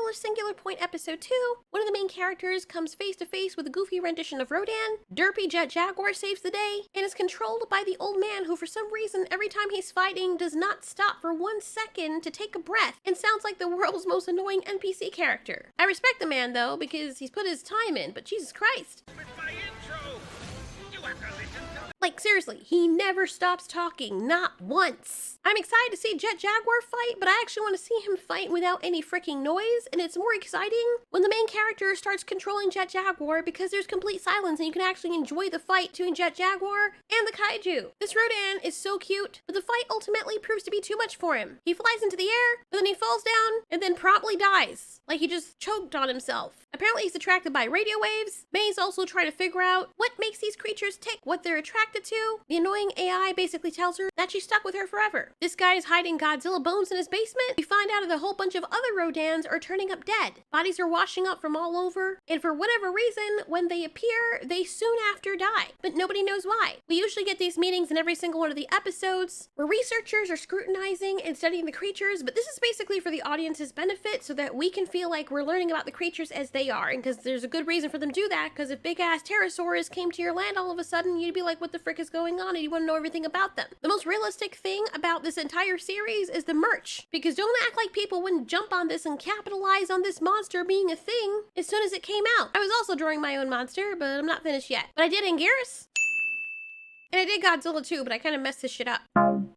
Godzilla Singular Point Episode 2, one of the main characters comes face to face with a goofy rendition of Rodan, derpy Jaguar saves the day, and is controlled by the old man who for some reason every time he's fighting does not stop for 1 second to take a breath and sounds like the world's most annoying NPC character. I respect the man though because he's put his time in, but Jesus Christ. Like seriously, he never stops talking, not once. I'm excited to see Jaguar fight, but I actually want to see him fight without any freaking noise, and it's more exciting when the main character starts controlling Jaguar because there's complete silence and you can actually enjoy the fight between Jaguar and the kaiju. This Rodan is so cute, but the fight ultimately proves to be too much for him. He flies into the air, but then he falls down, and then promptly dies. Like he just choked on himself. Apparently he's attracted by radio waves. May's also trying to figure out what makes these creatures tick, what they're attracted to. The annoying AI basically tells her that she's stuck with her forever. This guy is hiding Godzilla bones in his basement. We find out that a whole bunch of other Rodans are turning up dead. Bodies are washing up from all over, and for whatever reason, when they appear, they soon after die. But nobody knows why. We usually get these meetings in every single one of the episodes where researchers are scrutinizing and studying the creatures, but this is basically for the audience's benefit so that we can feel like we're learning about the creatures as they are, and because there's a good reason for them to do that, because if big-ass pterosaurs came to your land all of a sudden, you'd be like, what the frick is going on, and you want to know everything about them. The most realistic thing about this entire series is the merch, because don't act like people wouldn't jump on this and capitalize on this monster being a thing as soon as it came out. I was also drawing my own monster, but I'm not finished yet. But I did Anguirus, and I did Godzilla too, but I kind of messed this shit up.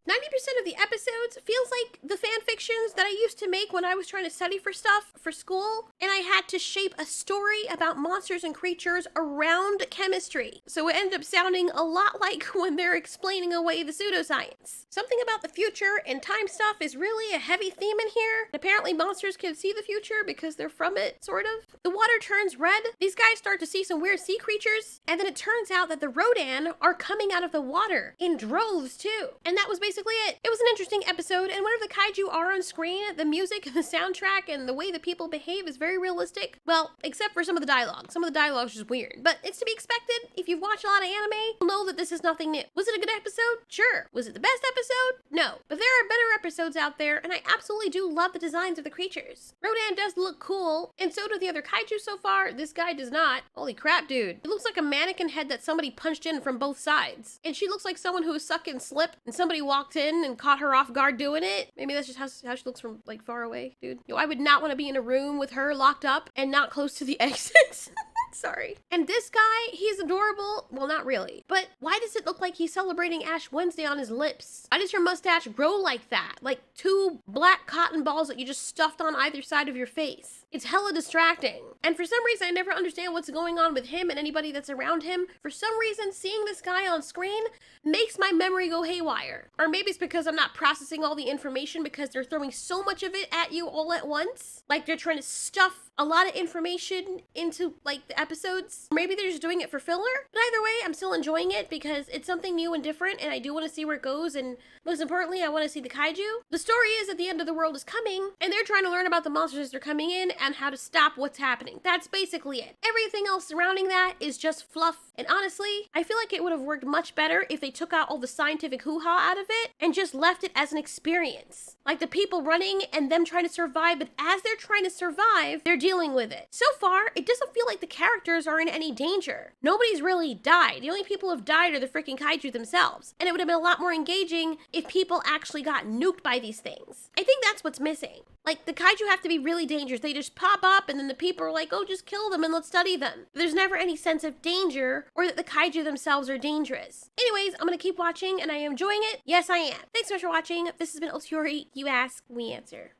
90% of the episodes feels like the fan fictions that I used to make when I was trying to study for stuff for school, and I had to shape a story about monsters and creatures around chemistry. So it ended up sounding a lot like when they're explaining away the pseudoscience. Something about the future and time stuff is really a heavy theme in here. Apparently monsters can see the future because they're from it, sort of. The water turns red. These guys start to see some weird sea creatures, and then it turns out that the Rodan are coming out of the water in droves too. And that was basically it. It was an interesting episode, and whenever the kaiju are on screen, the music and the soundtrack and the way the people behave is very realistic. Well, except for some of the dialogue. Some of the dialogue is just weird, but it's to be expected. If you've watched a lot of anime, you'll know that this is nothing new. Was it a good episode? Sure. Was it the best episode? No. But there are better episodes out there, and I absolutely do love the designs of the creatures. Rodan does look cool, and so do the other kaiju so far. This guy does not. Holy crap, dude. It looks like a mannequin head that somebody punched in from both sides. And she looks like someone who was sucking slip, and somebody walked in and caught her off guard doing it. Maybe that's just how she looks from like far away, dude. I would not want to be in a room with her locked up and not close to the exits. Sorry. And this guy, he's adorable. Well, not really. But why does it look like he's celebrating Ash Wednesday on his lips? Why does your mustache grow like that? Like 2 black cotton balls that you just stuffed on either side of your face. It's hella distracting. And for some reason, I never understand what's going on with him and anybody that's around him. For some reason, seeing this guy on screen makes my memory go haywire. Or maybe it's because I'm not processing all the information because they're throwing so much of it at you all at once. Like they're trying to stuff a lot of information into like the episodes. Maybe they're just doing it for filler. But either way, I'm still enjoying it because it's something new and different, and I do want to see where it goes, and most importantly, I want to see the kaiju. The story is that the end of the world is coming, and they're trying to learn about the monsters as they're coming in and how to stop what's happening. That's basically it. Everything else surrounding that is just fluff, and honestly, I feel like it would have worked much better if they took out all the scientific hoo-ha out of it and just left it as an experience. Like the people running and them trying to survive, but as they're trying to survive, they're dealing with it. So far, it doesn't feel like the characters are in any danger. Nobody's really died. The only people who have died are the freaking kaiju themselves. And it would have been a lot more engaging if people actually got nuked by these things. I think that's what's missing. Like, the kaiju have to be really dangerous. They just pop up and then the people are like, oh, just kill them and let's study them. There's never any sense of danger or that the kaiju themselves are dangerous. Anyways, I'm gonna keep watching and I am enjoying it. Yes, I am. Thanks so much for watching. This has been Ultiori. You ask, we answer.